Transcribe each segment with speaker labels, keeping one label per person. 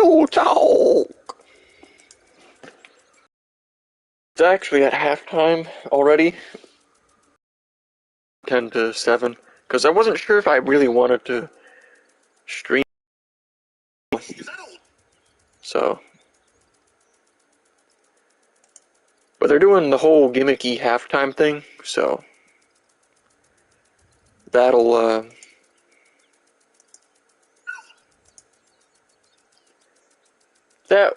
Speaker 1: Real talk. It's actually at halftime already. 10-7. Because I wasn't sure if I really wanted to stream. So. But they're doing the whole gimmicky halftime thing, so. That'll, that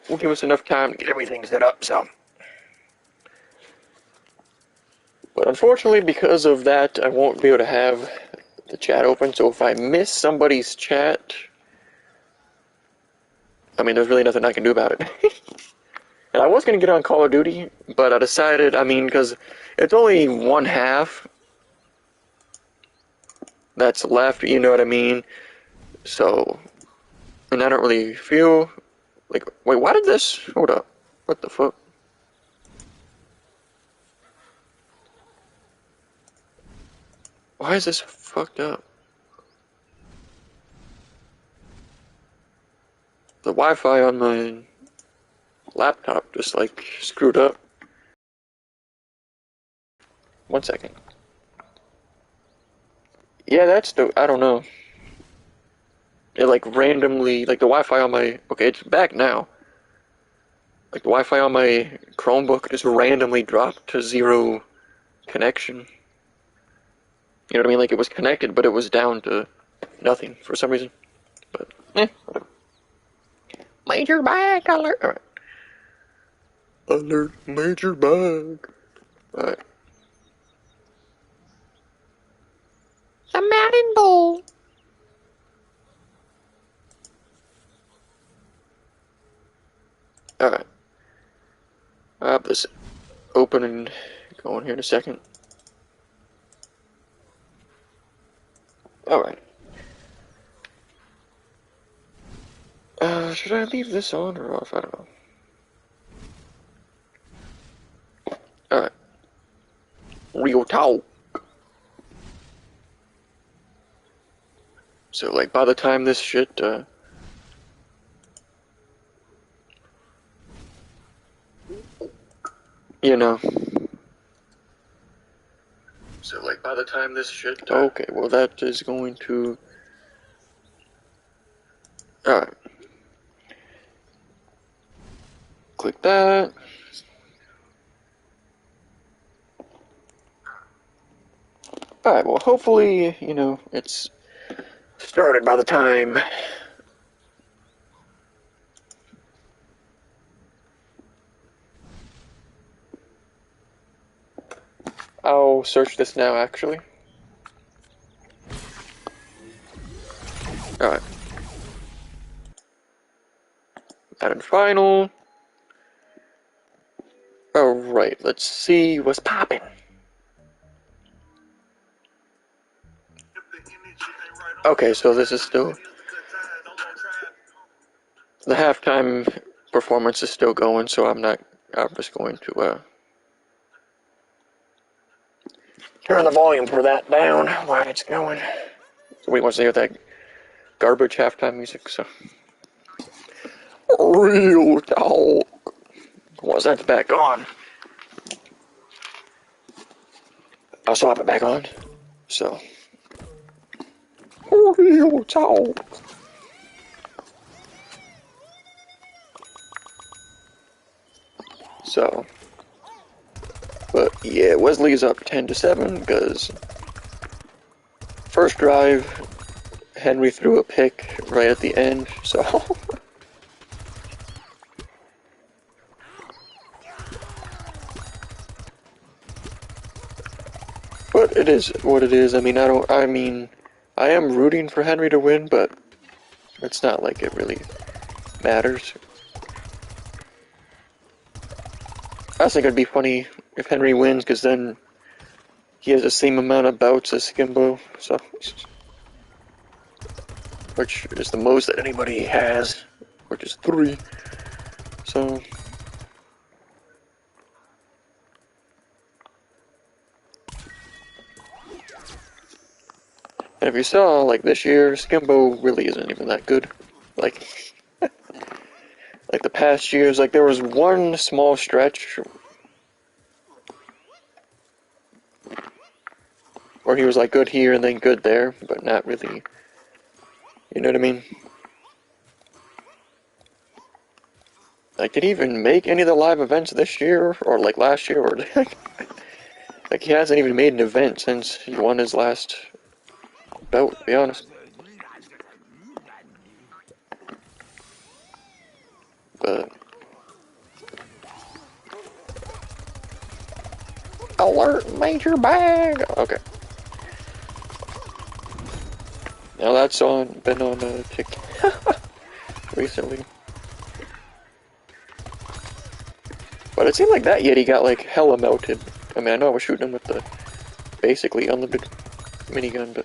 Speaker 1: will give us enough time to get everything set up, so. But unfortunately, because of that, I won't be able to have the chat open, so if I miss somebody's chat, I mean, there's really nothing I can do about it. And I was going to get on Call of Duty, but I decided, I mean, because it's only one half that's left, you know what I mean? So, and I don't really feel like, wait, why did this, hold up, what the fuck? Why is this fucked up? The Wi-Fi on my laptop just like screwed up. 1 second. Yeah, that's the, I don't know. It like randomly, like the Wi-Fi on my, okay, it's back now. Like the Wi-Fi on my Chromebook just randomly dropped to 0 connection. You know what I mean? Like it was connected, but it was down to nothing for some reason. But, whatever. Major bag alert. Alright. Alert, major bag. Alright. The Madden Bowl. Alright. I'll have this open and go in here in a second. Alright. Should I leave this on or off? I don't know. Alright. Real talk. So, like, by the time this shit, you know. So, like, by the time this shit, okay, well, that is going to. Alright. Click that. Alright, well, hopefully, you know, it's started by the time. I'll search this now, actually. Alright. Madden Final. Alright, let's see what's poppin'. Okay, so this is still. The halftime performance is still going, so I'm just going to, turn the volume for that down while it's going. So we want to hear that garbage halftime music, so. Real talk. Was that back on? I'll swap it back on. So. Real talk. So. But yeah, Wesley's up 10-7 because first drive, Henry threw a pick right at the end, so. But it is what it is. I mean, I am rooting for Henry to win, but it's not like it really matters. I just think it'd be funny if Henry wins, because then he has the same amount of bouts as Skimbo, so. Which is the most that anybody has, which is 3. So. And if you saw, like, this year, Skimbo really isn't even that good. Like, like the past years. Like there was one small stretch where he was like good here and then good there, but not really. You know what I mean? Like, did he even make any of the live events this year or like last year, or like he hasn't even made an event since he won his last belt? To be honest, but alert, major bag. Okay, now that's been on TikTok recently. But it seemed like that Yeti got like hella melted. I mean, I know I was shooting him with the basically unlimited minigun, but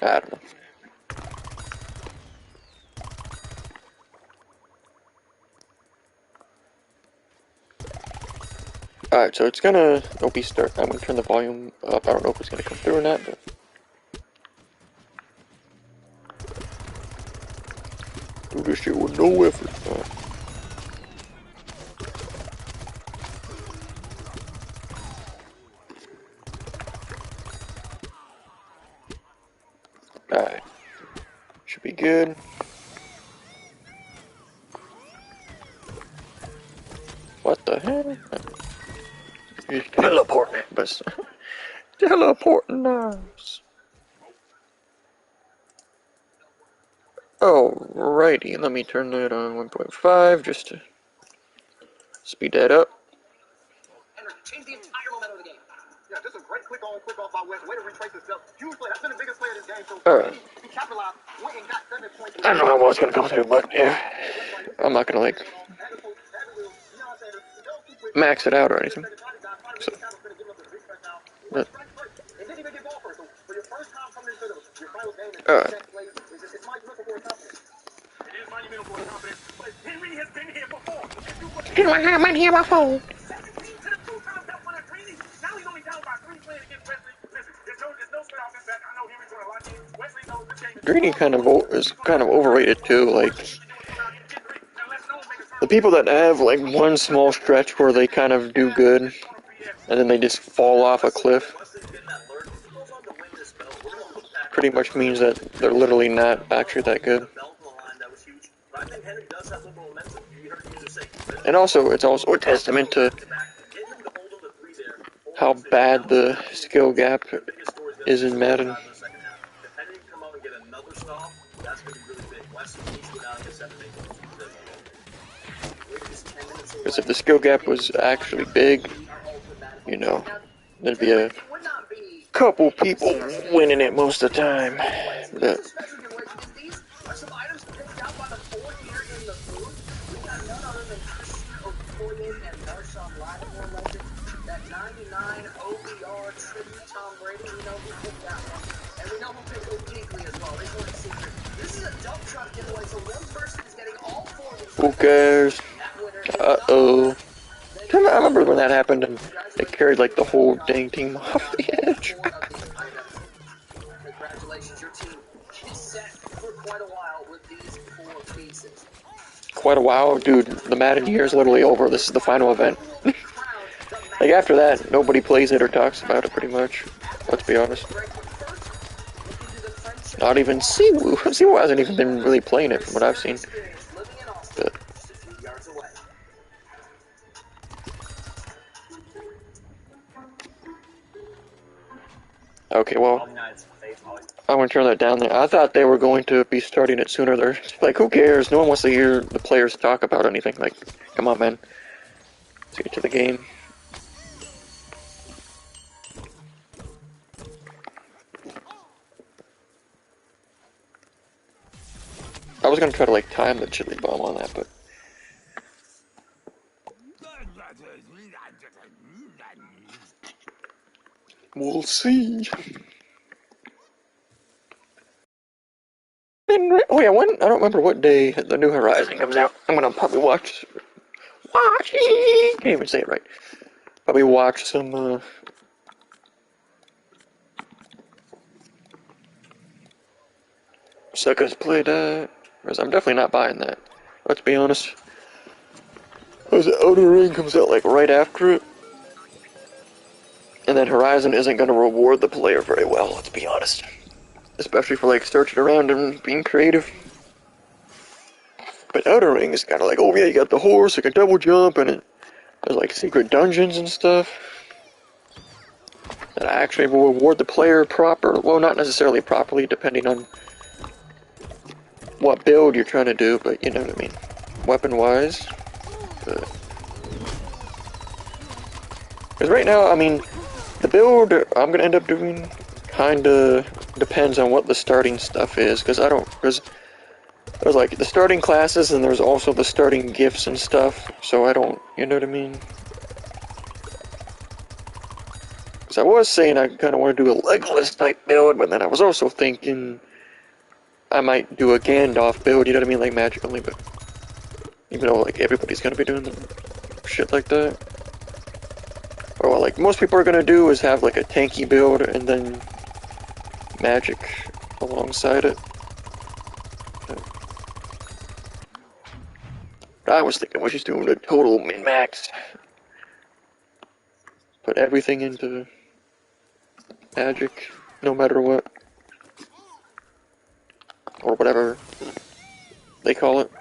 Speaker 1: I don't know. Alright, so it's gonna start. I'm gonna turn the volume up. I don't know if it's gonna come through or not, but do this shit with no effort. Alright, should be good. What the hell? He's teleporting, but teleporting us. Alrighty, let me turn that on 1.5 just to speed that up.
Speaker 2: Change the entire momentum of the game. Yeah, just a great quick on, quick off by West. Way to retrace himself. Huge play. That's been the biggest play of this game. So he capitalized, went and got 7 points.
Speaker 1: I don't know how well it's gonna come through, but yeah, I'm not gonna like max it out or anything. So, but, alright. Henry has been here before. Greeny is kind of overrated too. Like the people that have like one small stretch where they kind of do good, and then they just fall off a cliff, pretty much means that they're literally not actually that good. And also, it's also a testament to how bad the skill gap is in Madden. Because if the skill gap was actually big, you know, there'd be a couple people winning it most of the time. But who cares? Uh-oh. I remember when that happened and they carried like the whole dang team off the edge. Quite a while, dude. The Madden year is literally over. This is the final event. Like after that, nobody plays it or talks about it pretty much. Let's be honest. Not even Siwoo. Siwoo hasn't even been really playing it from what I've seen. But okay, well, I'm gonna turn that down there. I thought they were going to be starting it sooner. They're like, who cares? No one wants to hear the players talk about anything. Like, come on, man. Let's get to the game. I was gonna try to like time the chili bomb on that, but we'll see. Oh yeah, when I don't remember what day the New Horizon comes out. I'm gonna probably watch. Can't even say it right. Probably watch some. Suckers play that. Whereas I'm definitely not buying that. Let's be honest. Because the Outer Ring comes out like right after it. And then Horizon isn't going to reward the player very well, let's be honest. Especially for like searching around and being creative. But Outer Ring is kind of like, oh yeah, you got the horse, you can double jump, and there's like secret dungeons and stuff. That actually will reward the player proper, well not necessarily properly, depending on what build you're trying to do, but you know what I mean. Weapon-wise. Because right now, I mean, the build I'm going to end up doing kinda depends on what the starting stuff is, because there's like the starting classes and there's also the starting gifts and stuff, so I don't, you know what I mean? Because I was saying I kind of want to do a Legolas type build, but then I was also thinking I might do a Gandalf build, you know what I mean, like magic only, but even though like everybody's going to be doing shit like that. Or what like most people are going to do is have like a tanky build and then magic alongside it. I was thinking we're just doing a total min-max. Put everything into magic, no matter what. Or whatever they call it.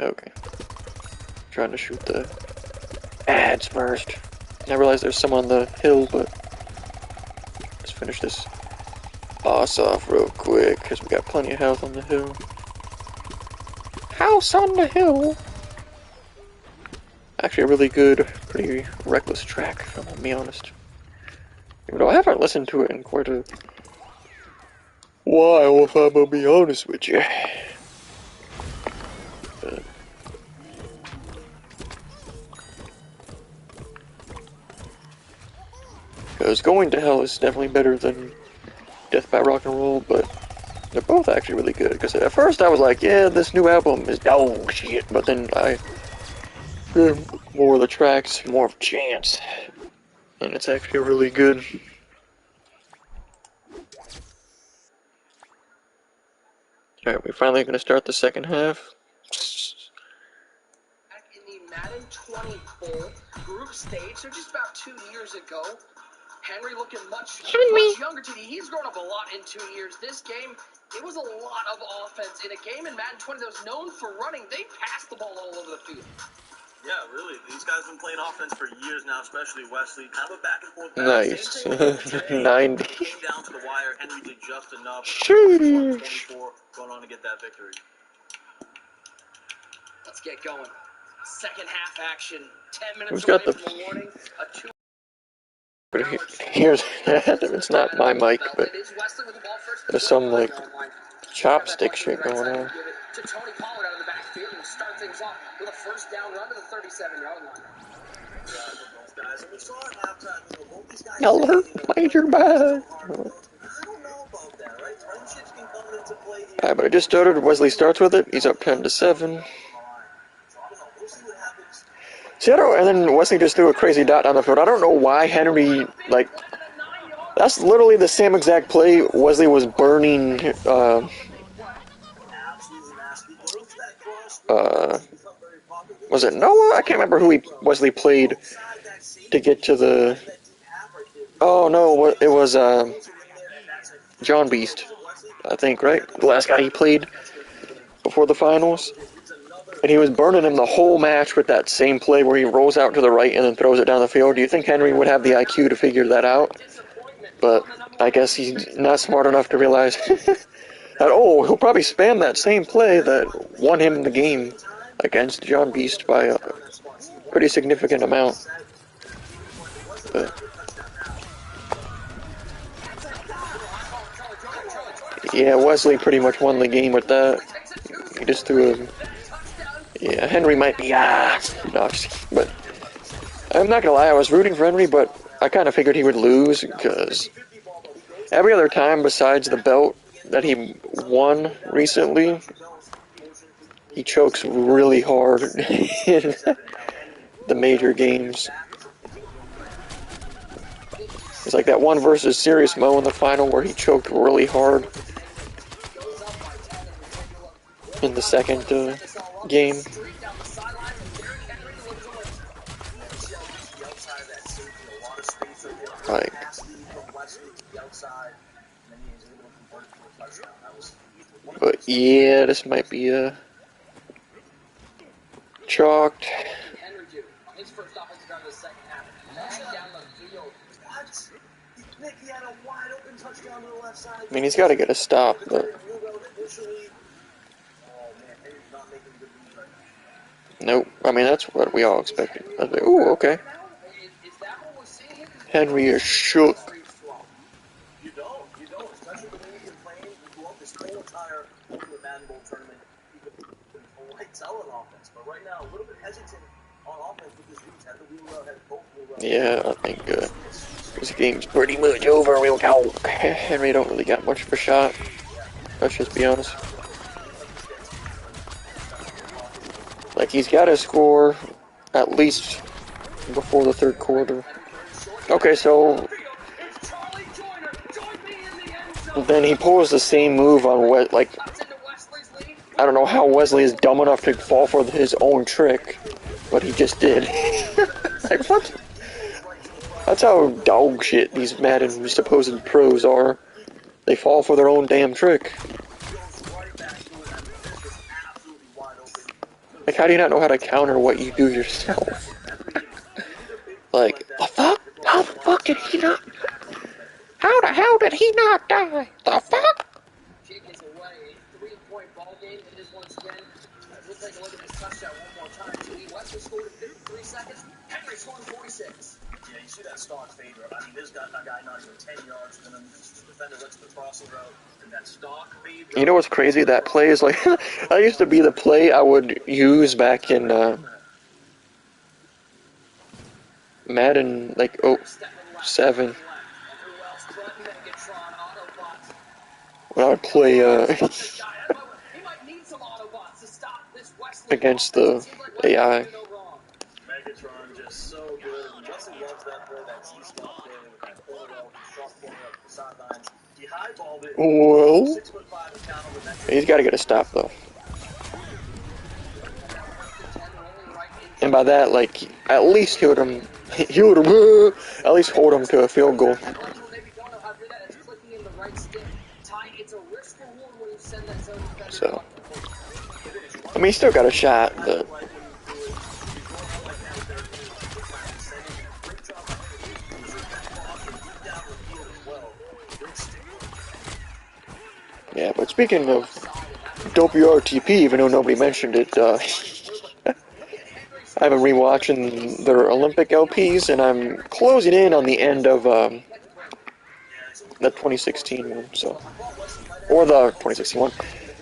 Speaker 1: Okay. Trying to shoot the ads first. I realized there's some on the hill, but let's finish this boss off real quick, because we got plenty of health on the hill. House on the hill! Actually a really good, pretty reckless track, if I'm gonna be honest. Even though I haven't listened to it in quite a while, if I'm gonna be honest with you. Because Going to Hell is definitely better than Death by Rock and Roll, but they're both actually really good. Because at first I was like, yeah, this new album is dog shit, but then I heard more of the tracks, more of a chance, and it's actually really good. Alright, we're finally going to start the second half.
Speaker 2: Back in the Madden 20 poll group stage, so just about 2 years ago, Henry looking much younger. He's grown up a lot in 2 years. This game, it was a lot of offense. In a game in Madden 20 that was known for running, they passed the ball all over the field. Yeah, really. These guys have been playing offense for years now, especially Wesley. Kind of a back and forth battle.
Speaker 1: Nice. 90.
Speaker 2: Came down to the wire. Henry did just enough.
Speaker 1: 24
Speaker 2: going on to get that victory. Let's get going. Second half action. 10 minutes
Speaker 1: Who's got
Speaker 2: away
Speaker 1: the...
Speaker 2: from the warning.
Speaker 1: But here's... it's not my mic, but there's some, like, chopstick shit going on.
Speaker 2: To Tony Pollard out of the backfield and start things off with a first down run to the 37-yard line.
Speaker 1: Hello, Major Bad. Alright, but I just started. Wesley starts with it. He's up 10-7. See, and then Wesley just threw a crazy dot on the field. I don't know why Henry, like, that's literally the same exact play Wesley was burning, was it Noah? I can't remember who Wesley played to get to the... Oh, no, it was, John Beast, I think, right? The last guy he played before the finals. And he was burning him the whole match with that same play where he rolls out to the right and then throws it down the field. Do you think Henry would have the IQ to figure that out? But I guess he's not smart enough to realize that, oh, he'll probably spam that same play that won him the game against John Beast by a pretty significant amount. But yeah, Wesley pretty much won the game with that. He just threw him. Yeah, Henry might be, no, but I'm not gonna lie, I was rooting for Henry, but I kind of figured he would lose, because every other time besides the belt that he won recently, he chokes really hard in the major games. It's like that one versus Serious Mo in the final where he choked really hard in the second game. Like, but yeah, this might be chalked. I mean, he's got to get a stop, but nope. I mean, that's what we all expected. I was like, ooh, okay. Henry is shook.
Speaker 2: You don't, especially the way he's been playing throughout this whole entire Ultimate Madden Bowl tournament. He's been lights out on offense, but right now a little bit hesitant on offense with his reach. Had the wheel had both wheel
Speaker 1: Yeah, I think this game's pretty much over. We'll go. Henry don't really got much of a shot. Let's just be honest. Like, he's got to score at least before the third quarter. Okay, so then he pulls the same move on like, I don't know how Wesley is dumb enough to fall for his own trick, but he just did. Like, what? That's how dog shit these Madden supposed pros are. They fall for their own damn trick. Like, how do you not know how to counter what you do yourself? Like, the fuck? How the fuck did he not? How the hell did he not die? The fuck?
Speaker 2: We'll take a look at this touchdown one more time. Wesley scored in 53 seconds. Henry scored in 46. Yeah, you see that stock fade route. I mean, this guy not even 10 yards from him. The defender looks the crossing route. And that stock fade route.
Speaker 1: You know what's crazy? That play is like, that used to be the play I would use back in Madden, like, 07. When I would play against the AI.
Speaker 2: Megatron just so good. Wesley loves that play, that Z-stop there with that corner out, short corner up the sidelines. He highballed it.
Speaker 1: Well,
Speaker 2: 6'5" and count over that.
Speaker 1: he's got to get a stop though. And by that, like, at least hold him, at least hold him to a field goal. So, I mean, he still got a shot, but yeah. But speaking of WRTP, even though nobody mentioned it, I've been rewatching their Olympic LPs, and I'm closing in on the end of the 2016 one, so, or the 2016 one,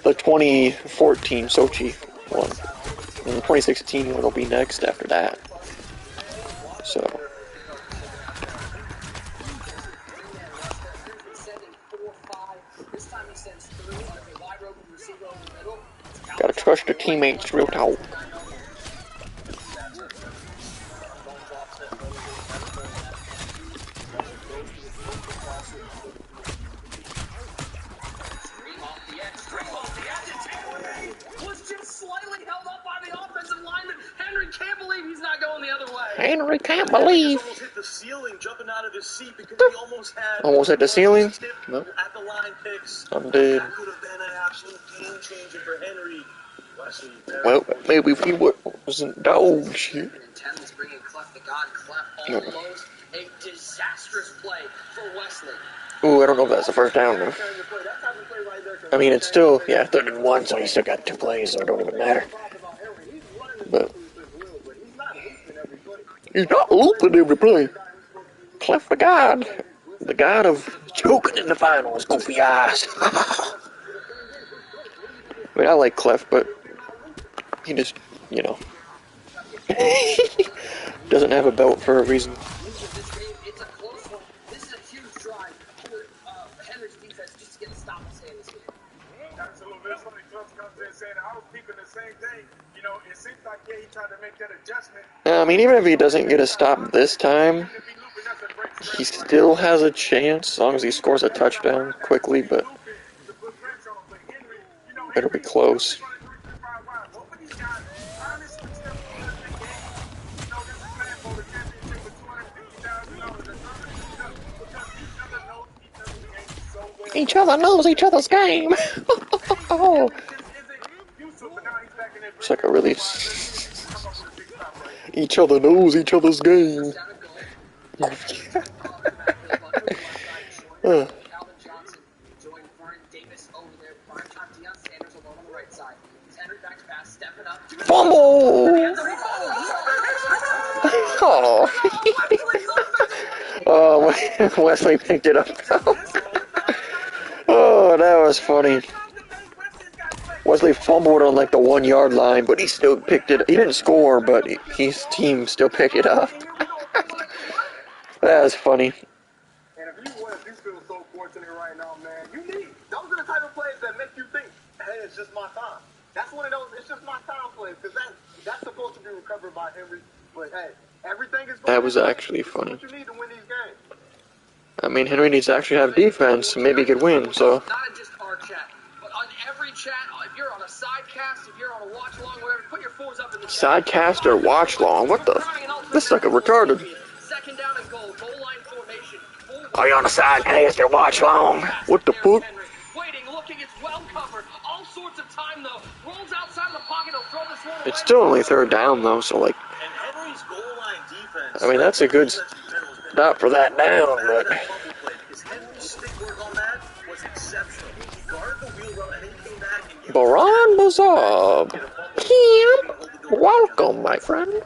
Speaker 1: the 2014 Sochi one, and the 2016 one will be next after that. So, gotta trust your teammates, real talk. Henry can't believe.
Speaker 2: Almost hit the ceiling, jumping out of his seat because he
Speaker 1: almost hit the ceiling. No.
Speaker 2: At the line picks.
Speaker 1: I'm dead.
Speaker 2: That could have been an absolute game changer for Henry.
Speaker 1: Well, maybe if he wasn't dog shit. No.
Speaker 2: A disastrous play for Wesley.
Speaker 1: Ooh, I don't know if that's the first down though. I mean, it's still, yeah, 3rd and 1, so he still got 2 plays, so it don't even matter. But he's not looping every play. Clef the God of choking in the finals, goofy eyes. I mean, I like Clef, but he just, you know, doesn't have a belt for a reason.
Speaker 2: It's a close one. This is a huge drive for Henry's defense just to get a stop and stay in this game.
Speaker 3: Absolutely. That's when the coach comes in saying, I was keeping the same thing. You know, it seems like, yeah, he tried to make that adjustment.
Speaker 1: I mean, even if he doesn't get a stop this time, he still has a chance as long as he scores a touchdown quickly, but better be close. Each other knows each other's game. Oh. It's like a really... Each other knows each other's game. Fumble! Oh. Oh, Wesley picked it up. Oh, that was funny. Wesley fumbled on like the 1 yard line, but he still picked it. He didn't score, but his team still picked it up. That was funny.
Speaker 3: And if you win, you feel so fortunate right now, man. Those are the type of plays that make you think, hey, it's just my time. That's one of those, it's just my time plays, because that's supposed to be recovered by Henry. But hey, everything is going.
Speaker 1: That was actually funny.
Speaker 3: What you need to win these games.
Speaker 1: I mean, Henry needs to actually have defense, maybe he could win, so.
Speaker 2: Not in just our chat, but on every chat, if you're on a sidecast, if you're on a watch along, whatever, put your fours up in the chat.
Speaker 1: Sidecast or watch long? What the? This sucker retarded.
Speaker 2: Second down and goal line formation.
Speaker 1: Are you on a sidecast or watch long? What the fuck?
Speaker 2: Waiting, looking, it's well covered. All sorts of time though. Rolls outside of the pocket, he'll throw this one away.
Speaker 1: It's still only third down though, so like. I mean, that's a good stop for that down, but. Baran Bazab. Kim, welcome, my friend.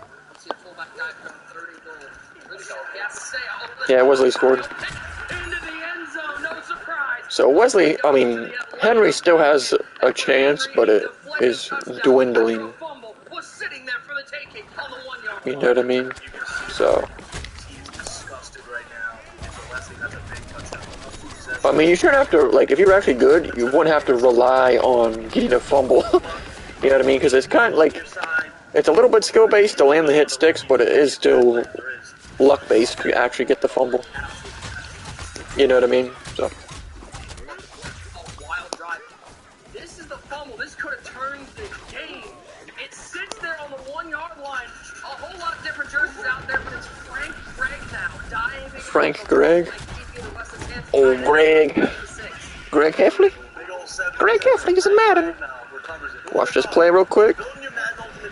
Speaker 1: Yeah, Wesley scored. So Henry still has a chance, but it is dwindling. You know what I mean? So. I mean, you shouldn't have to, like, if you're actually good, you wouldn't have to rely on getting a fumble. You know what I mean? Because it's kind of like, it's a little bit skill-based to land the hit sticks, but it is still luck-based to actually get the fumble. You know what I mean? So.
Speaker 2: This is the fumble. This could have turned the game. It sits there on the 1 yard line. A whole lot of different jerseys out there, but it's Frank Gregg now. Diving.
Speaker 1: Frank Gregg? Oh, Greg. Greg Heffley? Greg Heffley is in Madden. Watch this play real quick.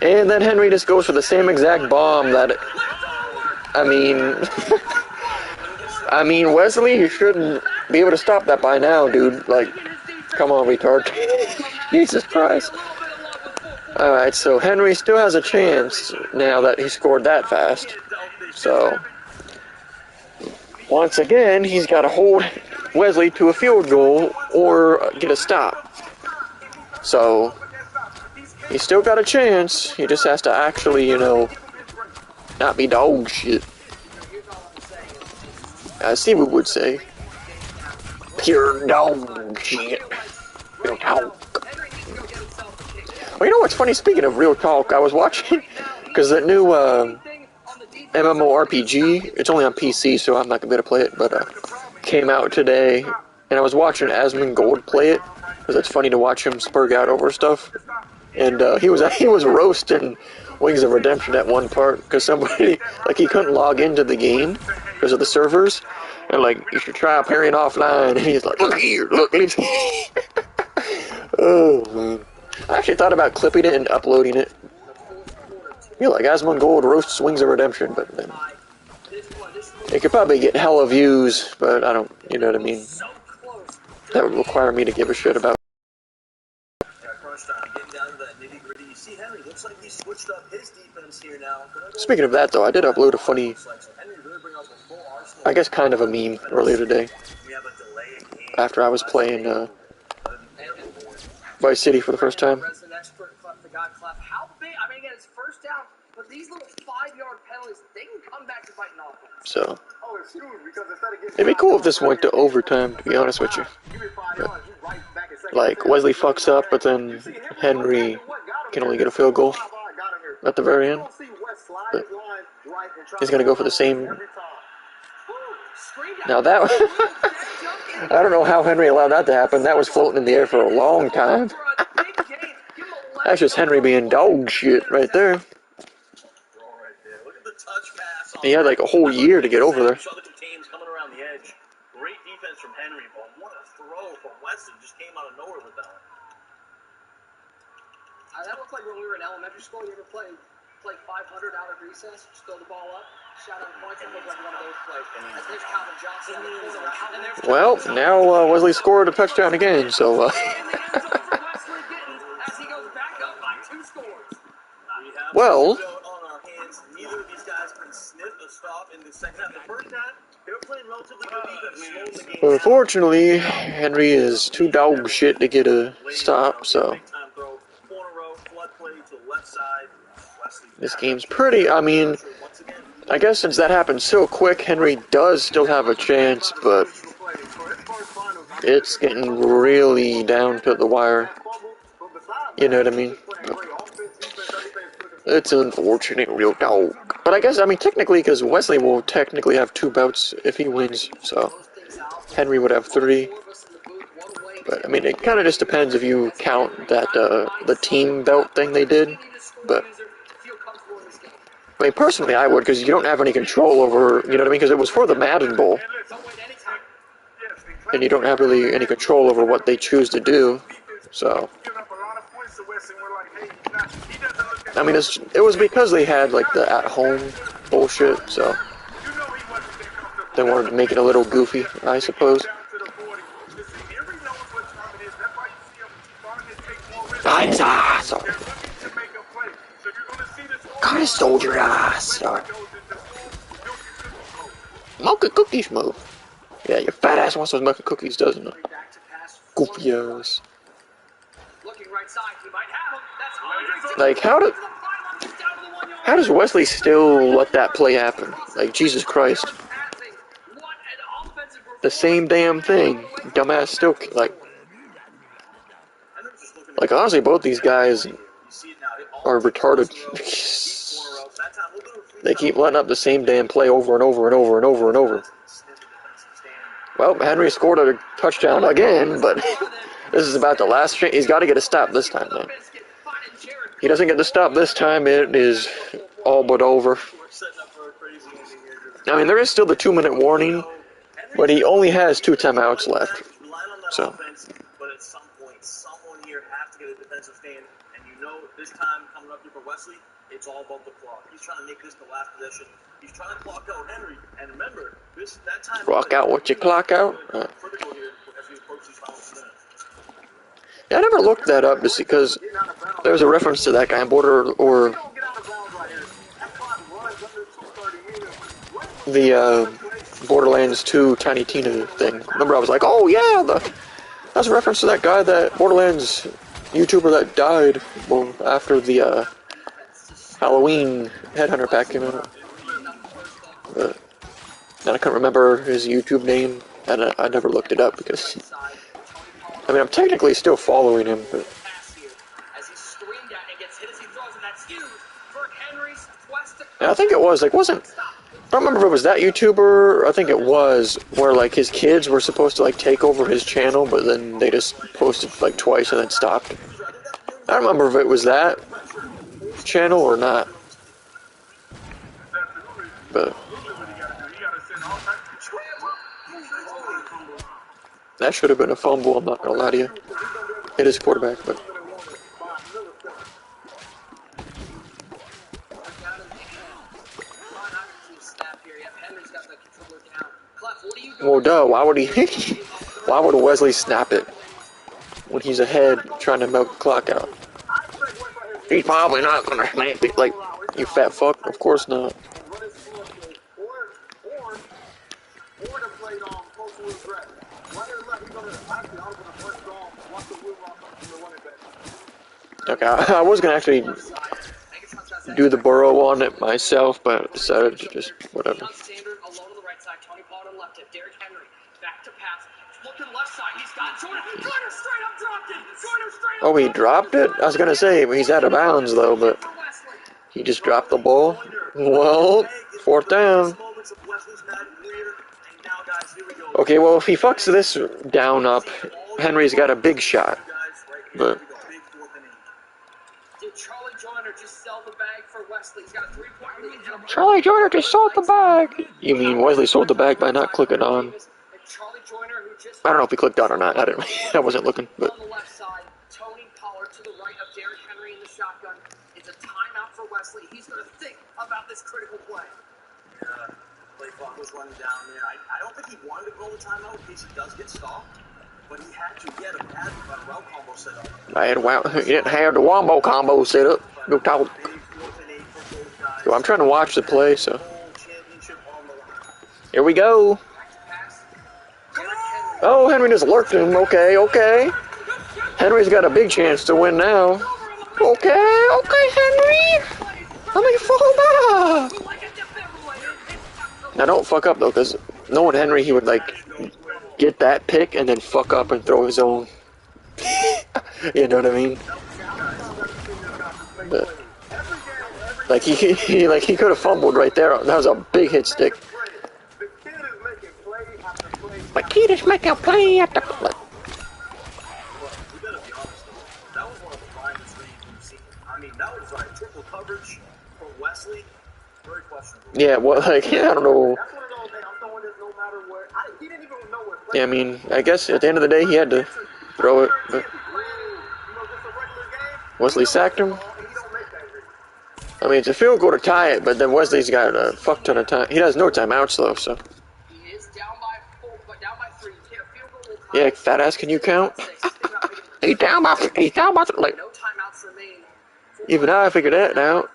Speaker 1: And then Henry just goes for the same exact bomb that... I mean, Wesley, you shouldn't be able to stop that by now, dude. Like, come on, retard. Jesus Christ. Alright, so Henry still has a chance now that he scored that fast. So... once again, he's got to hold Wesley to a field goal or get a stop. So, he's still got a chance. He just has to actually, you know, not be dog shit. As Steve would say. Pure dog shit. Real talk. Well, you know what's funny? Speaking of real talk, I was watching, because the new, MMORPG, it's only on PC, so I'm not going to be able to play it, but came out today, and I was watching Asmongold play it, because it's funny to watch him spurg out over stuff, and he was roasting Wings of Redemption at one part, because somebody, like, he couldn't log into the game, because of the servers, and like, you should try parrying offline, and he's like, look here, look, oh, man. I actually thought about clipping it and uploading it. You know, like Asmongold roasts Wings of Redemption, but then it could probably get hella views, but I don't, you know what I mean? That would require me to give a shit about. Speaking of that, though, I did upload a funny, I guess kind of a meme earlier today. After I was playing Vice City for the first time.
Speaker 2: But these little 5-yard penalties, they can come back to bite an offense.
Speaker 1: So, it'd be cool if this went to overtime, to be honest with you. But, like, Wesley fucks up, but then Henry can only get a field goal at the very end. But he's going to go for the same Now that I don't know how Henry allowed that to happen. That was floating in the air for a long time. That's just Henry being dog shit right there. He had like a whole year to get over there.
Speaker 2: Great defense from Henry, but what a throw from Wesley. Just came out of nowhere with that one. That looked like when we were in elementary school. You ever play 500 out of recess? Just throw the ball up, shout out points, and look like one of those plays. There's Calvin Johnson.
Speaker 1: Well, now Wesley scored a touchdown again, so well,
Speaker 2: neither of these guys can sniff a stop in the second half. The first half, they were playing relatively good defense, slowing the game.
Speaker 1: unfortunately, Henry is too dog shit to get a stop, so this game's pretty, I mean, I guess since that happened so quick, Henry does still have a chance, but it's getting really down to the wire. You know what I mean? It's an unfortunate real dog. But I guess, I mean, technically, because Wesley will technically have 2 bouts if he wins, so Henry would have 3. But, I mean, it kind of just depends if you count that, the team belt thing they did. But, I mean, personally, I would, because you don't have any control over, you know what I mean? Because it was for the Madden Bowl. And you don't have really any control over what they choose to do. So, I mean, it was because they had, like, the at-home bullshit, so they wanted to make it a little goofy, I suppose. God, I stole your ass. Mocha cookies move. Yeah, your fat ass wants those mocha cookies, doesn't it? Goofy ass. Like, how does Wesley still let that play happen? Like, Jesus Christ. The same damn thing. Dumbass still, like honestly, both these guys are retarded. They keep letting up the same damn play over and over and over and over and over. Well, Henry scored a touchdown again, but this is about the last chance. He's got to get a stop this time, though. He doesn't get the stop this time, it is all but over. I mean, there is still the 2-minute warning, but he only has 2 timeouts left. So.
Speaker 2: But at some point, someone here has to get a defensive stand, and you know this time coming up here for Wesley, it's all about the clock. He's trying to make this the last possession. He's trying to clock out Henry, and remember, that time...
Speaker 1: Clock out what you clock out? Yeah, I never looked that up just because there's a reference to that guy in Borderlands 2 Tiny Tina thing. Remember, I was like, oh yeah, that's a reference to that guy, that Borderlands YouTuber that died after the Halloween Headhunter pack came out. But then I couldn't remember his YouTube name, and I never looked it up because, I mean, I'm technically still following him, but... Yeah, I think it was, like, I don't remember if it was that YouTuber, I think it was, where, like, his kids were supposed to, like, take over his channel, but then they just posted, like, twice and then stopped. I don't remember if it was that channel or not. But... that should have been a fumble, I'm not gonna lie to you. It is quarterback, but... Well, duh, why would Wesley snap it when he's ahead trying to milk the clock out? He's probably not gonna snap it, like, you fat fuck, of course not. Okay, I was gonna actually do the burrow on it myself, but I decided to just, whatever. Oh, he dropped it? I was gonna say, he's out of bounds though, but he just dropped the ball. Well, 4th down. Okay, well, if he fucks this down up, Henry's got a big shot. But
Speaker 2: Did Charlie Joyner just sell the bag for Wesley? He's got a 3-point lead.
Speaker 1: Charlie Joyner just sold the bag. You mean Wesley sold the bag by not clicking on? I don't know if he clicked on or not. I didn't. I wasn't looking. But
Speaker 2: on the left side, Tony Pollard to the right of Derrick Henry in the shotgun. It's a timeout for Wesley. He's going to think about this critical play.
Speaker 3: Yeah, play clock was running down there. I don't think he wanted to call the timeout in case he does get stopped, but he had to. He had a bad route combo set up.
Speaker 1: he didn't have the wombo combo set up. Go talk. So I'm trying to watch the play, so here we go. Oh, Henry just lurked him. Okay. Henry's got a big chance to win now. Okay, Henry. Let me fall back. Now don't fuck up though, because knowing Henry, he would like get that pick and then fuck up and throw his own. You know what I mean? But, like he could have fumbled right there. That was a big hit stick. My kid is making play after play.
Speaker 3: That was one of the finest things we've seen. I mean, that was like triple coverage for Wesley. Very questionable.
Speaker 1: Yeah, well, like, I don't know.
Speaker 3: That's one of those things. I'm throwing this no matter what. He didn't even know what.
Speaker 1: Yeah, I mean, I guess at the end of the day, he had to throw it. But Wesley sacked him. I mean, it's a field goal to tie it, but then Wesley's got a fuck ton of time. He has no timeouts though, so.
Speaker 2: He is down by 4, but down by 3. He hit a field goal.
Speaker 1: Yeah, fat ass, can you count? He's down by like.
Speaker 2: No timeouts remain.
Speaker 1: Even I figured that out.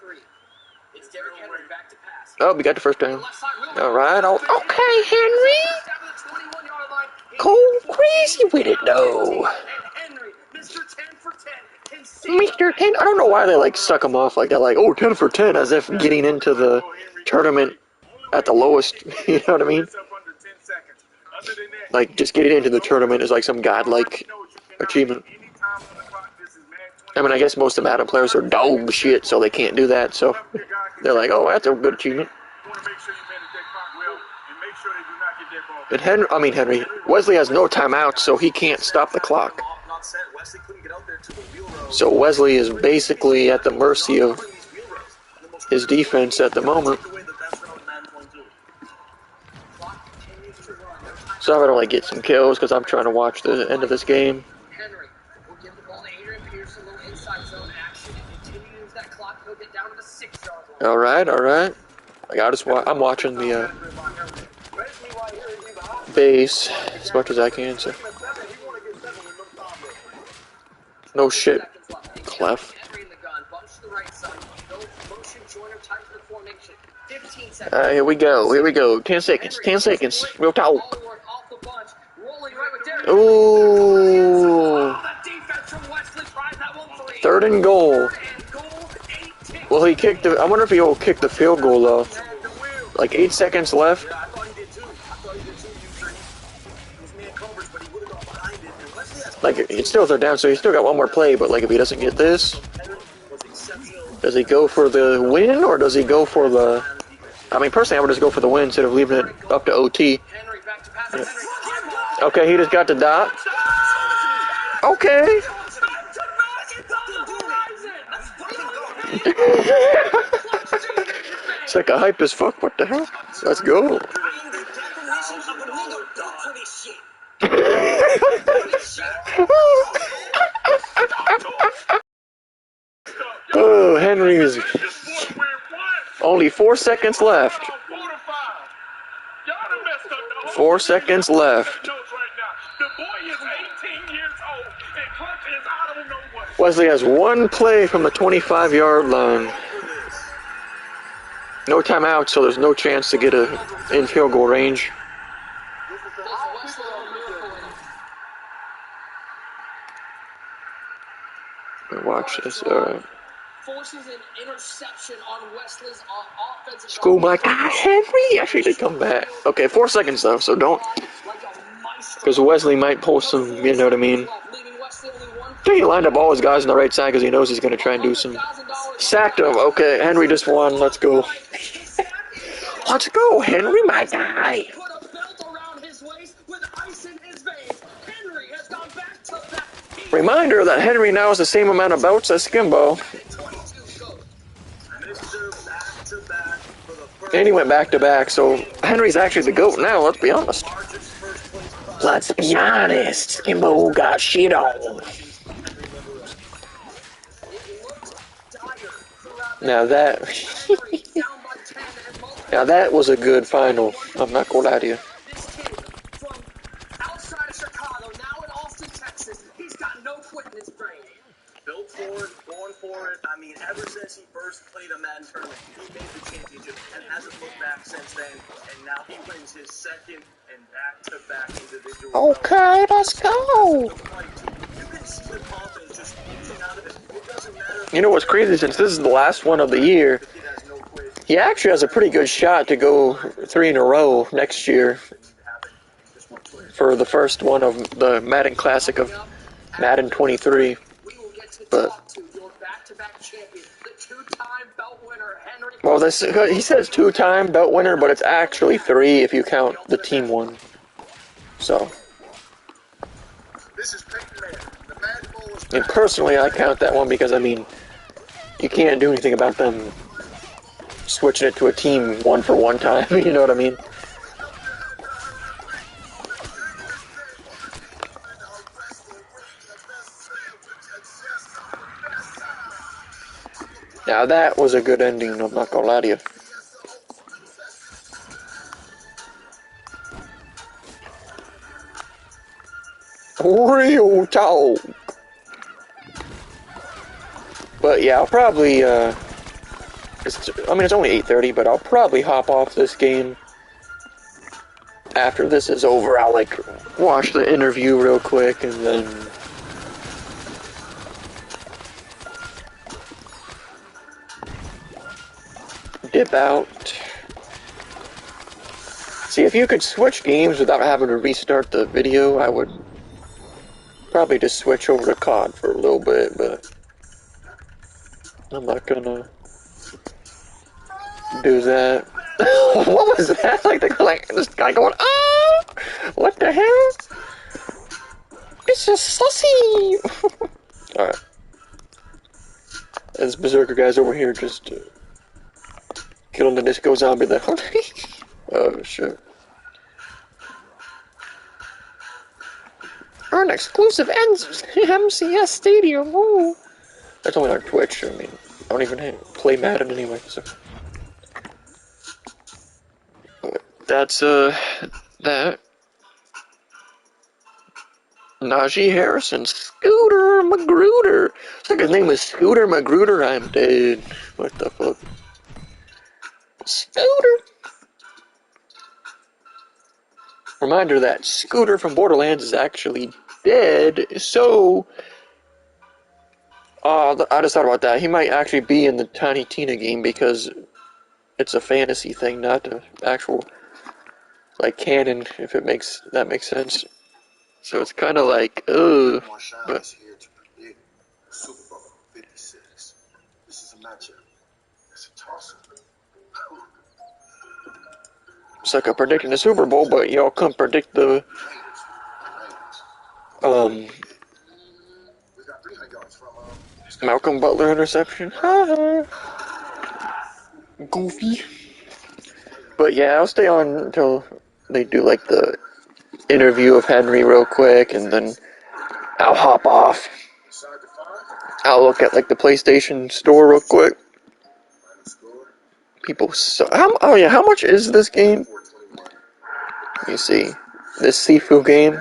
Speaker 2: It's Derrick Henry back to pass.
Speaker 1: Oh, we got the first down. All right. Okay, Henry. Go crazy with it, though. Mr. 10. I don't know why they like suck him off like that. Like, oh, 10 for 10, as if getting into the tournament at the lowest. You know what I mean? Like, just getting into the tournament is like some godlike achievement. I mean, I guess most of the Madden players are dog shit, so they can't do that. So they're like, oh, that's a good achievement. But Henry, Wesley has no timeouts, so he can't stop the clock. So Wesley is basically at the mercy of his defense at the moment. So I'm gonna like get some kills because I'm trying to watch the end of this game.
Speaker 2: Henry will give the ball to Adrian Pearson, little inside zone action, and continue to use that clock. He'll get down to the 6-yard line.
Speaker 1: All right. I'm watching the base as much as I can. So no shit, Clef. Here we go. 10 seconds. Real talk. Ooh. 3rd and goal. Well, he kicked the. I wonder if he'll kick the field goal though. Like 8 seconds left. Like it's still 3rd down, so he's still got one more play. But like if he doesn't get this, does he go for the win or does he go for the? I mean, personally, I would just go for the win instead of leaving it up to OT. Yeah. Okay, he just got the dot. Okay. It's like a hype as fuck. What the hell? Let's go. Oh, Henry's only 4 seconds left. 4 seconds left. Wesley has one play from the 25-yard line. No timeout, so there's no chance to get a in field goal range. Watch this.
Speaker 2: Forces an interception on Wesley's offensive.
Speaker 1: School my guy Henry actually did come back. Okay, 4 seconds though, so don't. Because Wesley might pull some, you know what I mean. I think he lined up all his guys on the right side because he knows he's going to try and do some. Sacked him. Okay, Henry just won. Let's go. Let's go, Henry, my guy. Reminder that Henry now has the same amount of belts as Skimbo. And he went back-to-back, so Henry's actually the GOAT now, let's be honest. Let's be honest, Skimbo got shit on. Now that... now that was a good final, I'm not gonna lie to you.
Speaker 2: This kid from outside of Chicago, now in Austin, Texas, he's got no quit in his brain. Built for it, born for it. I mean, ever since he first played a Madden tournament, he made the championship and hasn't looked back since then. And now he wins his second and back-to-back individual.
Speaker 1: Okay, let's go.
Speaker 2: You can see the confidence just oozing out of it. It doesn't matter.
Speaker 1: You know what's crazy, since this is the last one of the year, he actually has a pretty good shot to go 3 in a row next year for the first one of the Madden Classic of Madden 23. But well, this he says 2-time belt winner, but it's actually 3 if you count the team one. So, and personally, I count that one because I mean, you can't do anything about them switching it to a team one for one time. You know what I mean? Now that was a good ending, I'm not gonna lie to you. Real talk. But yeah, I'll probably, I mean, it's only 8:30, but I'll probably hop off this game. After this is over, I'll, like, watch the interview real quick, and then... dip out. See, if you could switch games without having to restart the video, I would probably just switch over to COD for a little bit, but I'm not gonna do that. What was that? Like this guy going, oh! What the hell? It's just sussy! Alright. This Berserker guy's over here just killing the disco zombie there. Oh, shit. Earn exclusive MCS Stadium. Ooh. That's only on Twitch. I mean, I don't even play Madden anyway, so. That's, that. Najee Harrison. Scooter Magruder. It's like his name is Scooter Magruder. I'm dead. What the fuck? Scooter. Reminder that Scooter from Borderlands is actually dead, so I just thought about that. He might actually be in the Tiny Tina game because it's a fantasy thing, not the actual like canon, if that makes sense. So it's kind of like, ugh. But it's like I'm predicting the Super Bowl, but y'all couldn't predict the Malcolm Butler interception. Goofy. But yeah, I'll stay on until they do like the interview of Henry real quick, and then I'll hop off. I'll look at like the PlayStation store real quick. People, oh yeah, how much is this game? Let me see. This Sifu game.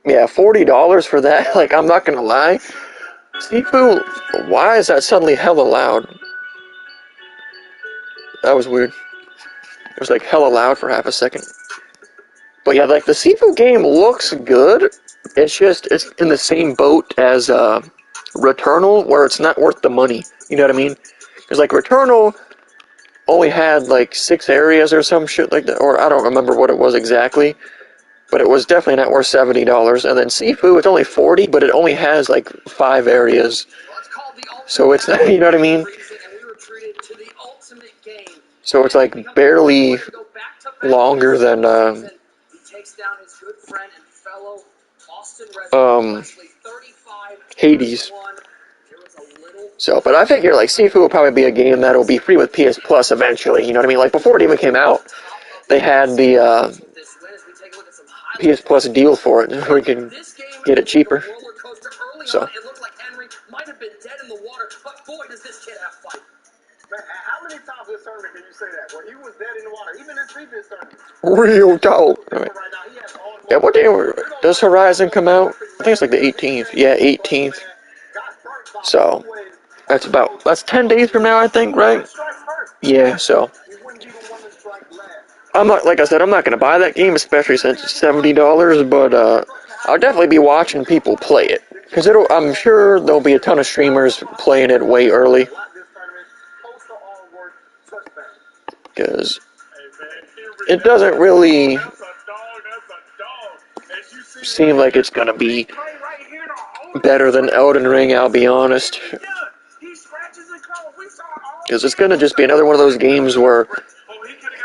Speaker 1: Yeah, $40 for that. Like, I'm not gonna lie. Sifu, why is that suddenly hella loud? That was weird. It was like hella loud for half a second. But yeah, like the Sifu game looks good. It's just, it's in the same boat as Returnal, where it's not worth the money. You know what I mean? Because like Returnal only had like 6 areas or some shit like that, or I don't remember what it was exactly, but it was definitely not worth $70. And then Sifu, it's only 40, but it only has like 5 areas, so it's not, you know what I mean? So it's like barely longer than Hades. So, but I figure like Sifu will probably be a game that'll be free with PS Plus eventually. You know what I mean? Like before it even came out, they had the PS Plus deal for it. We can get it cheaper. So.
Speaker 3: How many times this tournament can you say that? Well, he was dead in the water. Even in previous tournament.
Speaker 1: Real talk. Right. Yeah, what day does Horizon come out? I think it's like the 18th. Yeah, 18th. So that's 10 days from now, I think, right? Yeah. So I'm not, like I said, I'm not gonna buy that game, especially since it's $70. But I'll definitely be watching people play it because I'm sure there'll be a ton of streamers playing it way early. Because it doesn't really seem like it's going to be better than Elden Ring, I'll be honest. Because it's going to just be another one of those games where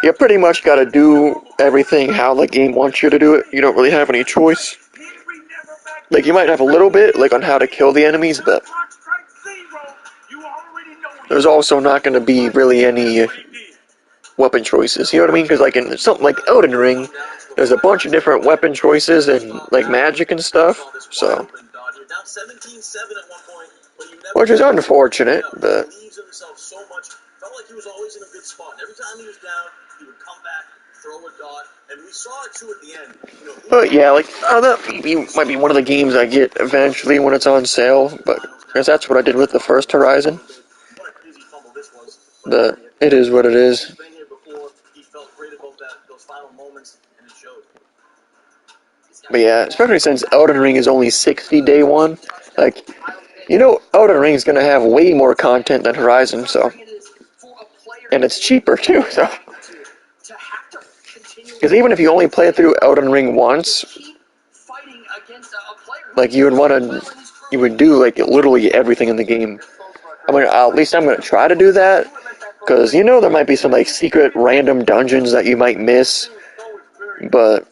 Speaker 1: you pretty much got to do everything how the game wants you to do it. You don't really have any choice. Like, you might have a little bit, like, on how to kill the enemies, but there's also not going to be really any weapon choices, you know what I mean? Because like in something like Elden Ring, there's a bunch of different weapon choices and like magic and stuff, so which is unfortunate, but yeah, like that might be one of the games I get eventually when it's on sale, but because that's what I did with the first Horizon. But it is what it is. But yeah, especially since Elden Ring is only 60 day one, like, you know, Elden Ring is gonna have way more content than Horizon, so, and it's cheaper too, so, because even if you only play through Elden Ring once, like, you would do like literally everything in the game. I mean, at least I'm gonna try to do that, because you know there might be some like secret random dungeons that you might miss, but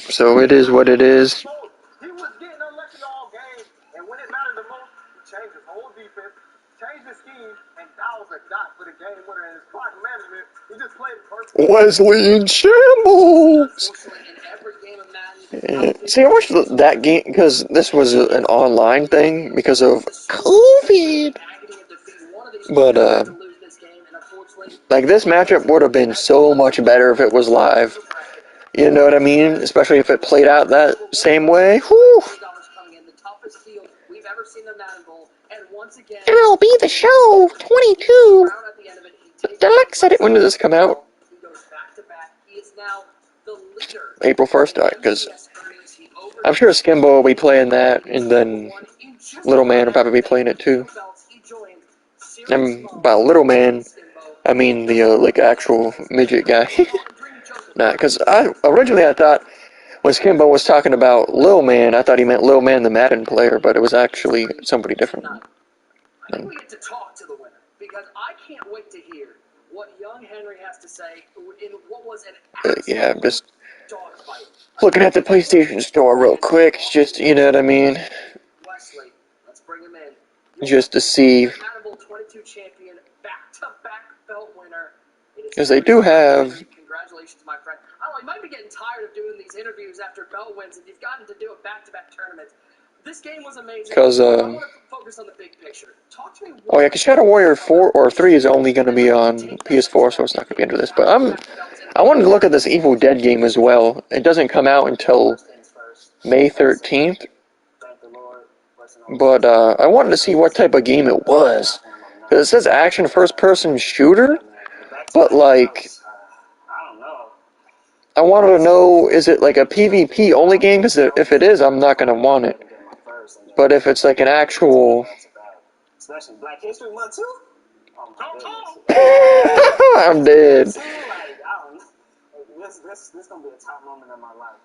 Speaker 1: so it is what it is.
Speaker 3: He was getting unlucky all game, and when it mattered the most, he changed his whole defense, changed his scheme, and that was a dot for the game winner. And his clock management, he just played perfect.
Speaker 1: Wesley in shambles. See, I wish that game, because this was an online thing because of COVID. But like this matchup would have been so much better if it was live. You know what I mean? Especially if it played out that same way. Whew. MLB The Show 22. Deluxe said it. When did this come out? April 1st, because I'm sure Skimbo will be playing that, and then Little Man will probably be playing it too. And by Little Man, I mean the like actual midget guy. Nah, because originally I thought when Skimbo was talking about Lil Man, I thought he meant Lil Man the Madden player, but it was actually somebody different.
Speaker 2: I think we get to talk to the winner, because I can't wait to hear what young Henry has to say in what was an
Speaker 1: yeah, I'm just looking at the PlayStation Store real quick. It's just, you know what I mean?
Speaker 2: Wesley, let's bring him in.
Speaker 1: Just to see.
Speaker 2: 22 champion, back-to-back belt winner.
Speaker 1: Because they do have.
Speaker 2: Congratulations, my friend. I don't know, you might be getting tired of doing these interviews after belt wins, and you've gotten to do it back-to-back tournaments. This game was amazing.
Speaker 1: Because,
Speaker 2: I want to focus on the big picture. Talk to me.
Speaker 1: Oh yeah, because Shadow Warrior 4 or 3 is only going to be on PS4, so it's not going to be under this. But I wanted to look at this Evil Dead game as well. It doesn't come out until May 13th. But I wanted to see what type of game it was. Because it says action first-person shooter, but like, I wanted to know, is it like a PvP only game? Because if it is, I'm not going to want it. But if it's like an actual...
Speaker 3: Black History Month too?
Speaker 1: I'm dead.
Speaker 3: This gonna be a top moment of my life.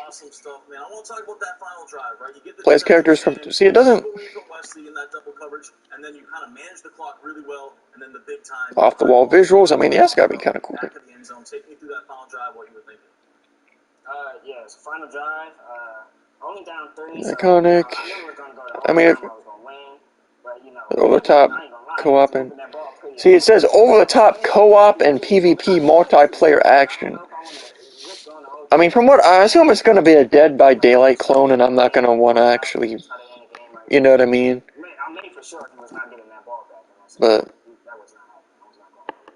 Speaker 2: Awesome stuff, man. I want to talk about that final drive, right? You get the
Speaker 1: Plays characters from... See, it doesn't... Off-the-wall visuals, I mean, yeah, it's gotta be kind of cool.
Speaker 3: drive what you were thinking?
Speaker 2: Yes, final drive. Only down 3. So,
Speaker 1: Iconic.
Speaker 2: I knew we were gonna go to
Speaker 1: I mean,
Speaker 2: overtime.
Speaker 1: if
Speaker 2: I was gonna win, but
Speaker 1: over the top
Speaker 2: I ain't gonna lie.
Speaker 1: co-op and
Speaker 2: Moving that ball pretty
Speaker 1: see, it
Speaker 2: hard.
Speaker 1: says over the top co-op and PvP multiplayer action.
Speaker 2: I don't know if I wanna risk going to
Speaker 1: I
Speaker 2: OT.
Speaker 1: mean, from what I assume, it's going to be a Dead by Daylight clone, and I'm not going to want to actually, you know what I mean?
Speaker 2: I made for sure he was not getting that ball back.
Speaker 1: But
Speaker 2: That was not happening. I was not going to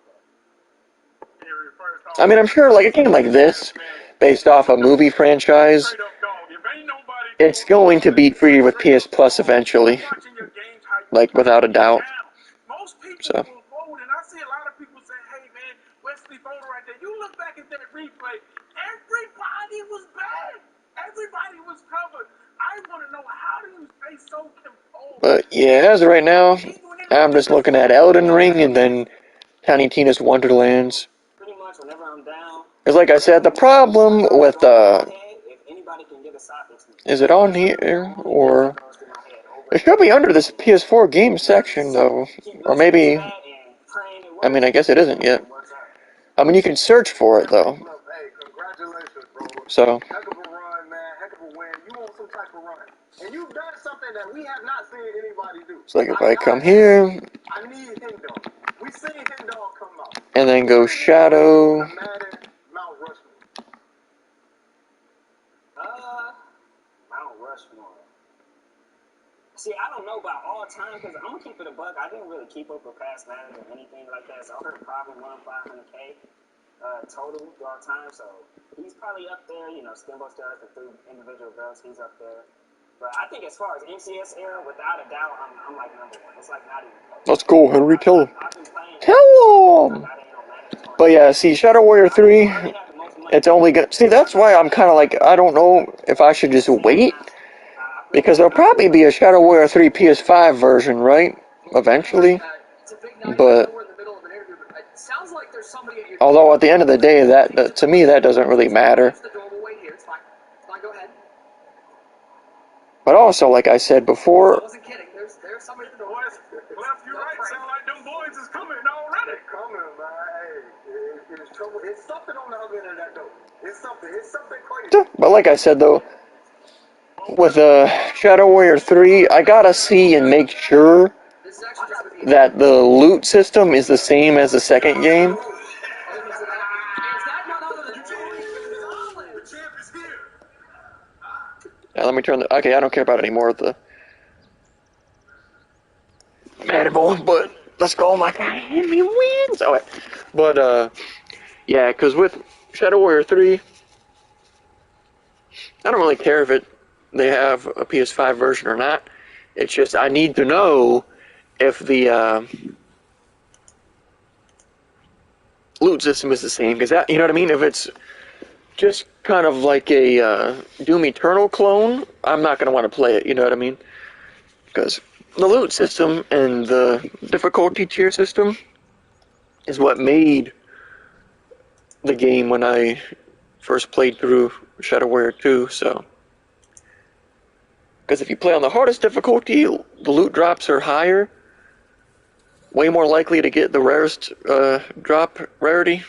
Speaker 2: do that.
Speaker 1: I mean, I'm sure like a game like this, based off a movie franchise, it's going to be free with PS Plus eventually, like without a doubt.
Speaker 3: Most people
Speaker 1: So.
Speaker 3: will vote, and I see a lot of people say, "Hey man, Wesley Voter right there." You look back at that replay, everybody was bad. Everybody was covered. I want to know, how do you stay so composed?
Speaker 1: But yeah, as of right now, I'm just looking at Elden Ring and then Tiny Tina's Wonderlands.
Speaker 2: Pretty much whenever I'm down.
Speaker 1: Because like I said, the problem with is it on here or it should be under this PS4 game section though, or maybe I mean I guess it isn't yet. I mean you can search for it though.
Speaker 3: Hey, congratulations, bro.
Speaker 1: So.
Speaker 3: Heck of a run, man. Heck of a win. You want some type of run. And you've done something that we have not seen anybody do.
Speaker 1: It's like if I come here.
Speaker 3: I need Hindog. We seen Hindog come out.
Speaker 1: And then go Shadow.
Speaker 3: Madden, Mount Rushmore.
Speaker 2: Mount Rushmore. See, I don't know about all time because I'm gonna keep it a buck. I didn't really keep up with past Madden or anything like that, so I heard probably won 500K total through all time. So he's probably up there. You know, Skimbo still has the 3 individual belts. He's up there. But I think as far as MCS era, without a doubt, I'm like number 1. It's like not even close.
Speaker 1: Let's go, Henry. Tell him. Tell him. But yeah, see, Shadow Warrior 3, it's only good. See, that's why I'm kind of like, I don't know if I should just wait. Because there'll probably be a Shadow Warrior 3 PS5 version, right? Eventually. But although at the end of the day, that to me, that doesn't really matter. But also, like I said before,
Speaker 3: it's something on the other end of that door. It's something crazy.
Speaker 1: but like I said though, with Shadow Warrior 3, I gotta see and make sure that the loot system is the same as the second game. Now let me turn the. Okay, I don't care about any more of the Madden, but let's go. My guy Henry wins. Oh, but yeah, because with Shadow Warrior 3, I don't really care if they have a PS5 version or not. It's just I need to know if the loot system is the same, because that, you know what I mean? If it's just kind of like a Doom Eternal clone, I'm not going to want to play it, you know what I mean? Because the loot system and the difficulty tier system is what made the game when I first played through Shadow Warrior 2, so. Because if you play on the hardest difficulty, the loot drops are higher. Way more likely to get the rarest drop rarity.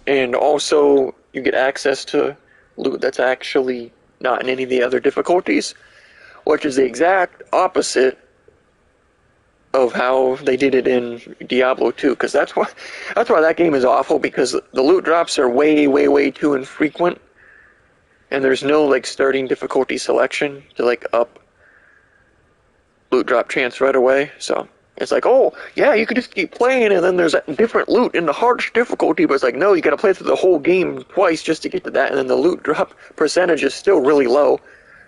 Speaker 1: And also, you get access to loot that's actually not in any of the other difficulties. Which is the exact opposite of how they did it in Diablo 2. Because that's why that game is awful, because the loot drops are way too infrequent. And there's no like starting difficulty selection to like up loot drop chance right away. So it's like, oh yeah, you could just keep playing, and then there's a different loot in the hardest difficulty. But it's like, no, you got to play through the whole game twice just to get to that, and then the loot drop percentage is still really low.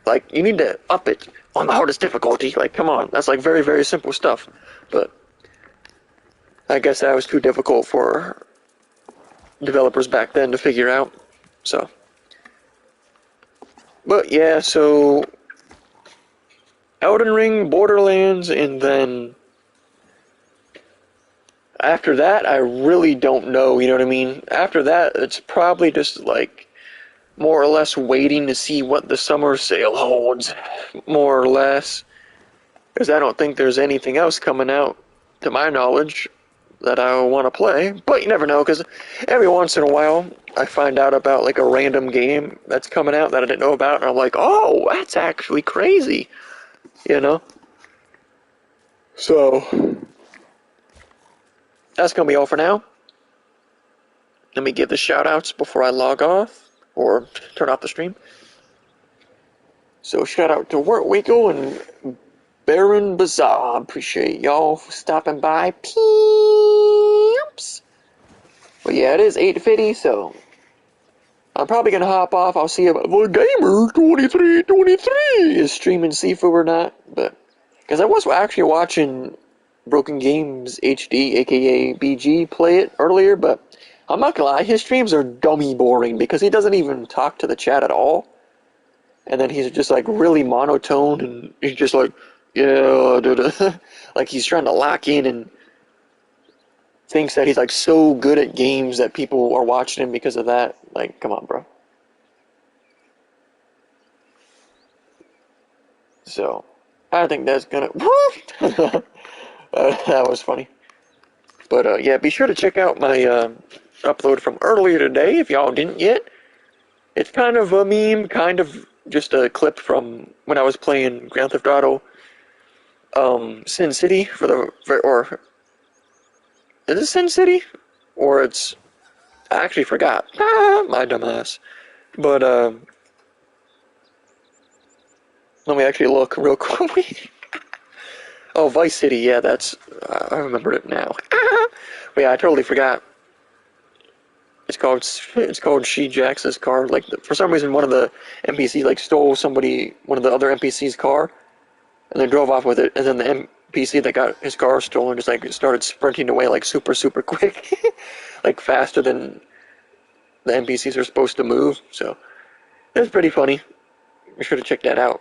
Speaker 1: Like you need to up it on the hardest difficulty. Like, come on, that's like very simple stuff. But I guess that was too difficult for developers back then to figure out. So. But yeah, so Elden Ring, Borderlands, and then after that, I really don't know, you know what I mean? After that, it's probably just like more or less waiting to see what the summer sale holds, more or less. Because I don't think there's anything else coming out, to my knowledge, that I want to play, but you never know, because every once in a while I find out about like a random game that's coming out that I didn't know about, and I'm like, oh, that's actually crazy, you know? So, that's going to be all for now. Let me give the shout-outs before I log off, or turn off the stream. So, shout out to Wart Winkle and Baron Bazaar. Appreciate y'all for stopping by. Peeps! But yeah, it is 8:50, so I'm probably gonna hop off. I'll see if the gamer 2323 is streaming Sifu or not. But because I was actually watching Broken Games HD, aka BG, play it earlier, but I'm not gonna lie, his streams are dummy boring because he doesn't even talk to the chat at all. And then he's just like really monotone, and he's just like, yeah, like he's trying to lock in and thinks that he's like so good at games that people are watching him because of that. Like, come on, bro. So, I think that's gonna. That was funny. But yeah, be sure to check out my upload from earlier today if y'all didn't yet. It's kind of a meme, kind of just a clip from when I was playing Grand Theft Auto Sin City or is it Sin City? Or it's I actually forgot. My dumbass. But let me actually look real quick. Oh, Vice City. Yeah, that's I remember it now. But yeah, I totally forgot. It's called She Jax's car. Like for some reason, one of the NPCs like stole one of the other NPCs' car, and then drove off with it. And then the NPC that got his car stolen just like started sprinting away like super quick, like faster than the NPCs are supposed to move. So it's pretty funny. Be sure to check that out.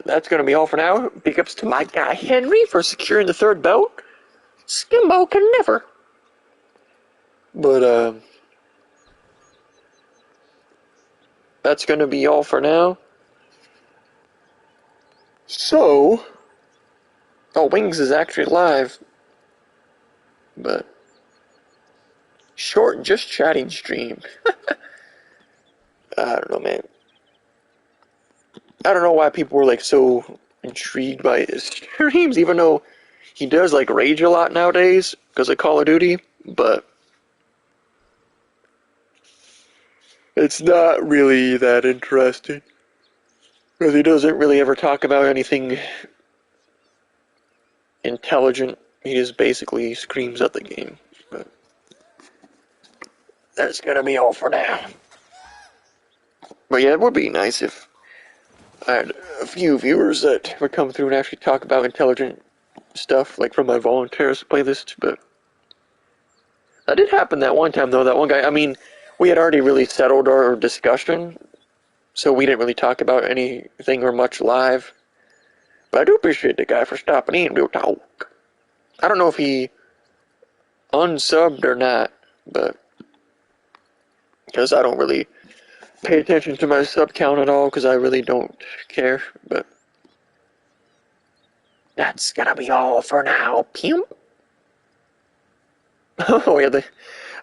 Speaker 1: That's going to be all for now. Big ups to my guy Henry for securing the third belt. Skimbo can never. But that's going to be all for now. So, Wings is actually live. But short, just chatting stream. I don't know, man. I don't know why people were like so intrigued by his streams, even though he does like rage a lot nowadays because of Call of Duty, but it's not really that interesting because he doesn't really ever talk about anything intelligent. He just basically screams at the game. But that's gonna be all for now. But yeah, it would be nice if I had a few viewers that would come through and actually talk about intelligent stuff, like from my volunteers playlist, but that did happen that one time, though. That one guy, I mean, we had already really settled our discussion, so we didn't really talk about anything or much live. But I do appreciate the guy for stopping in. We'll talk. I don't know if he unsubbed or not, but because I don't really pay attention to my sub count at all, because I really don't care. But that's gonna be all for now. Pimp. Oh yeah,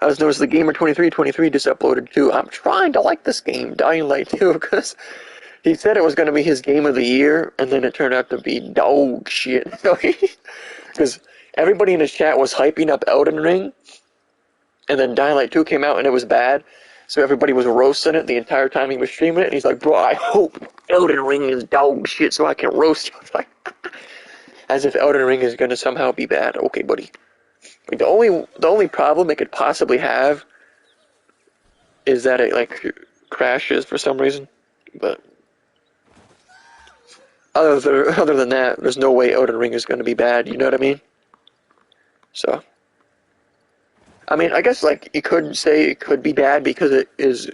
Speaker 1: I was noticing the Gamer2323 just uploaded too. I'm trying to like this game, Dying Light 2, because he said it was going to be his game of the year, and then it turned out to be dog shit. Because everybody in his chat was hyping up Elden Ring, and then Dying Light 2 came out and it was bad, so everybody was roasting it the entire time he was streaming it, and he's like, bro, I hope Elden Ring is dog shit so I can roast you. Like, as if Elden Ring is going to somehow be bad. Okay, buddy. Like, the only problem it could possibly have is that it like crashes for some reason, but other than that, there's no way Elden Ring is going to be bad. You know what I mean? So, I mean, I guess like you could say it could be bad because it is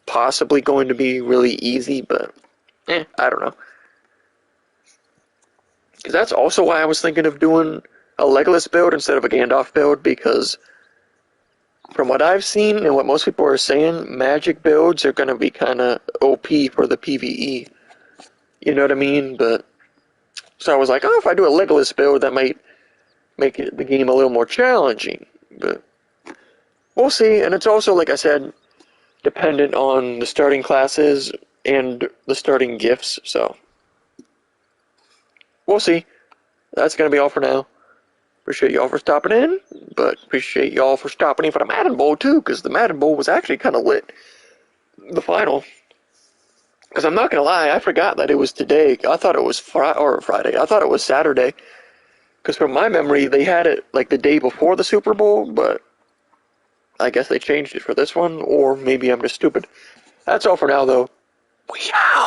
Speaker 1: possibly going to be really easy, but I don't know. Because that's also why I was thinking of doing a Legolas build instead of a Gandalf build, because from what I've seen and what most people are saying, magic builds are going to be kind of OP for the PvE. You know what I mean? But so I was like, oh, if I do a Legolas build, that might make the game a little more challenging. But we'll see. And it's also, like I said, dependent on the starting classes and the starting gifts. So we'll see. That's going to be all for now. Appreciate y'all for stopping in, but appreciate y'all for stopping in for the Madden Bowl too, because the Madden Bowl was actually kind of lit. The final. Because I'm not going to lie, I forgot that it was today. I thought it was Friday. I thought it was Saturday. Because from my memory, they had it like the day before the Super Bowl, but I guess they changed it for this one, or maybe I'm just stupid. That's all for now, though. We out!